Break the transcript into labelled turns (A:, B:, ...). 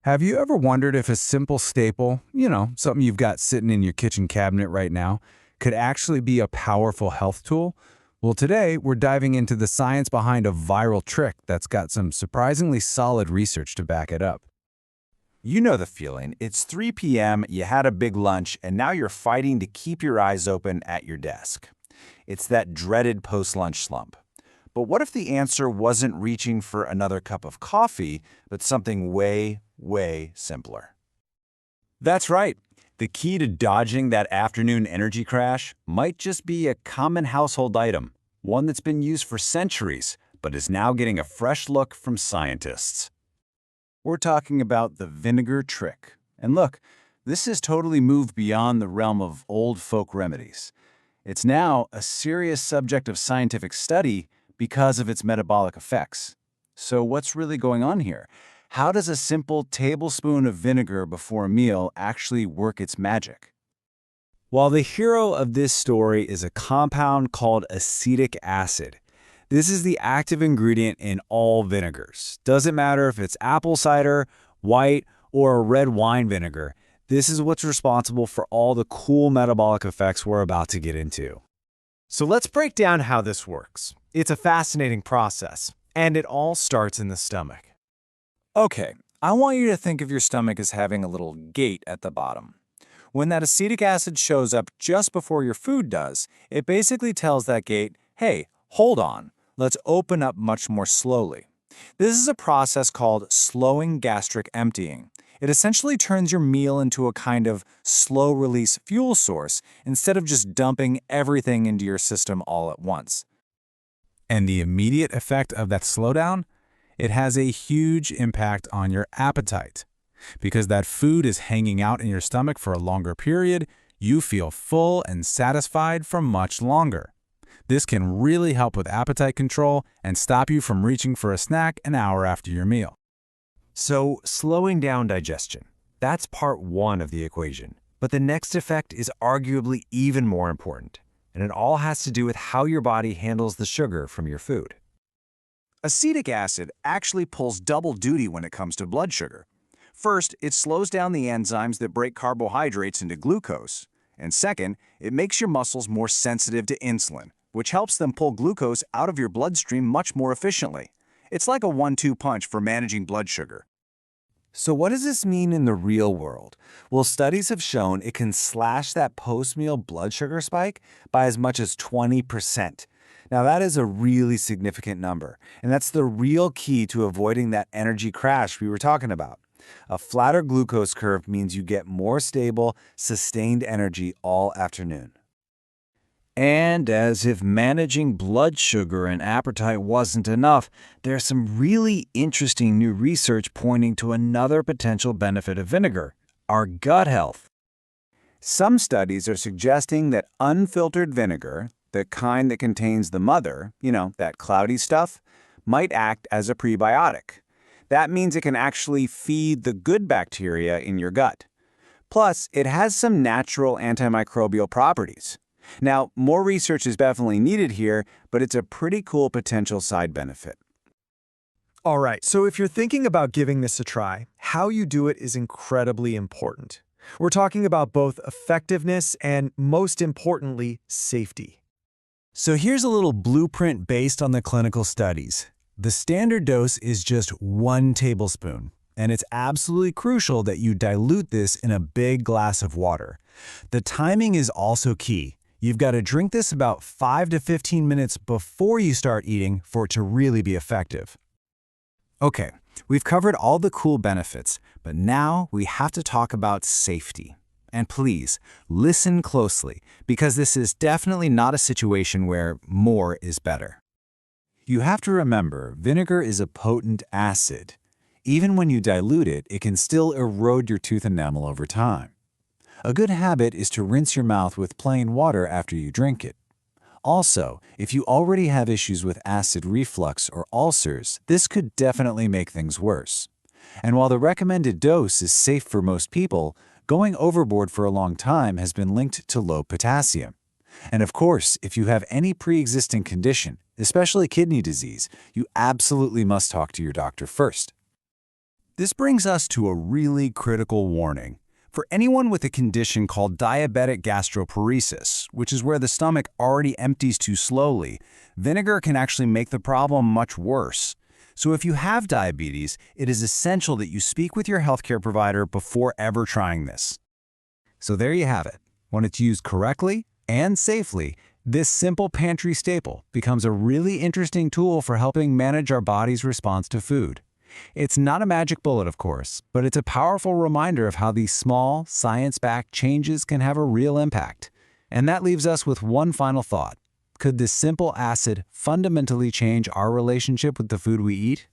A: Have you ever wondered if a simple staple, something you've got sitting in your kitchen cabinet right now, could actually be a powerful health tool? Well, today we're diving into the science behind a viral trick that's got some surprisingly solid research to back it up.
B: You know the feeling. It's 3 p.m., you had a big lunch, and now you're fighting to keep your eyes open at your desk. It's that dreaded post-lunch slump. But what if the answer wasn't reaching for another cup of coffee, but something way, way simpler? That's right. The key to dodging that afternoon energy crash might just be a common household item, one that's been used for centuries, but is now getting a fresh look from scientists. We're talking about the vinegar trick. And look, this has totally moved beyond the realm of old folk remedies. It's now a serious subject of scientific study because of its metabolic effects. So what's really going on here? How does a simple tablespoon of vinegar before a meal actually work its magic? Well, the hero of this story is a compound called acetic acid. This is the active ingredient in all vinegars. Doesn't matter if it's apple cider, white, or a red wine vinegar. This is what's responsible for all the cool metabolic effects we're about to get into.
C: So let's break down how this works. It's a fascinating process, and it all starts in the stomach.
B: Okay, I want you to think of your stomach as having a little gate at the bottom. When that acetic acid shows up just before your food does, it basically tells that gate, hey, hold on, let's open up much more slowly. This is a process called slowing gastric emptying. It essentially turns your meal into a kind of slow-release fuel source instead of just dumping everything into your system all at once.
A: And the immediate effect of that slowdown? It has a huge impact on your appetite. Because that food is hanging out in your stomach for a longer period, you feel full and satisfied for much longer. This can really help with appetite control and stop you from reaching for a snack an hour after your meal.
D: So, slowing down digestion, that's part one of the equation. But the next effect is arguably even more important, and it all has to do with how your body handles the sugar from your food.
B: Acetic acid actually pulls double duty when it comes to blood sugar. First, it slows down the enzymes that break carbohydrates into glucose. And second, it makes your muscles more sensitive to insulin, which helps them pull glucose out of your bloodstream much more efficiently. It's like a 1-2 punch for managing blood sugar.
D: So what does this mean in the real world? Well, studies have shown it can slash that post-meal blood sugar spike by as much as 20%. Now that is a really significant number, and that's the real key to avoiding that energy crash we were talking about. A flatter glucose curve means you get more stable, sustained energy all afternoon.
B: And as if managing blood sugar and appetite wasn't enough, there's some really interesting new research pointing to another potential benefit of vinegar: our gut health. Some studies are suggesting that unfiltered vinegar, the kind that contains the mother, that cloudy stuff, might act as a prebiotic. That means it can actually feed the good bacteria in your gut. Plus, it has some natural antimicrobial properties. Now, more research is definitely needed here, but it's a pretty cool potential side benefit.
C: All right, so if you're thinking about giving this a try, how you do it is incredibly important. We're talking about both effectiveness and, most importantly, safety.
A: So here's a little blueprint based on the clinical studies. The standard dose is just 1 tablespoon, and it's absolutely crucial that you dilute this in a big glass of water. The timing is also key. You've got to drink this about 5 to 15 minutes before you start eating for it to really be effective. Okay, we've covered all the cool benefits, but now we have to talk about safety. And please, listen closely, because this is definitely not a situation where more is better. You have to remember, vinegar is a potent acid. Even when you dilute it, it can still erode your tooth enamel over time. A good habit is to rinse your mouth with plain water after you drink it. Also, if you already have issues with acid reflux or ulcers, this could definitely make things worse. And while the recommended dose is safe for most people, going overboard for a long time has been linked to low potassium. And of course, if you have any pre-existing condition, especially kidney disease, you absolutely must talk to your doctor first. This brings us to a really critical warning. For anyone with a condition called diabetic gastroparesis, which is where the stomach already empties too slowly, vinegar can actually make the problem much worse. So if you have diabetes, it is essential that you speak with your healthcare provider before ever trying this. So there you have it. When it's used correctly and safely, this simple pantry staple becomes a really interesting tool for helping manage our body's response to food. It's not a magic bullet, of course, but it's a powerful reminder of how these small, science-backed changes can have a real impact. And that leaves us with one final thought. Could this simple acid fundamentally change our relationship with the food we eat?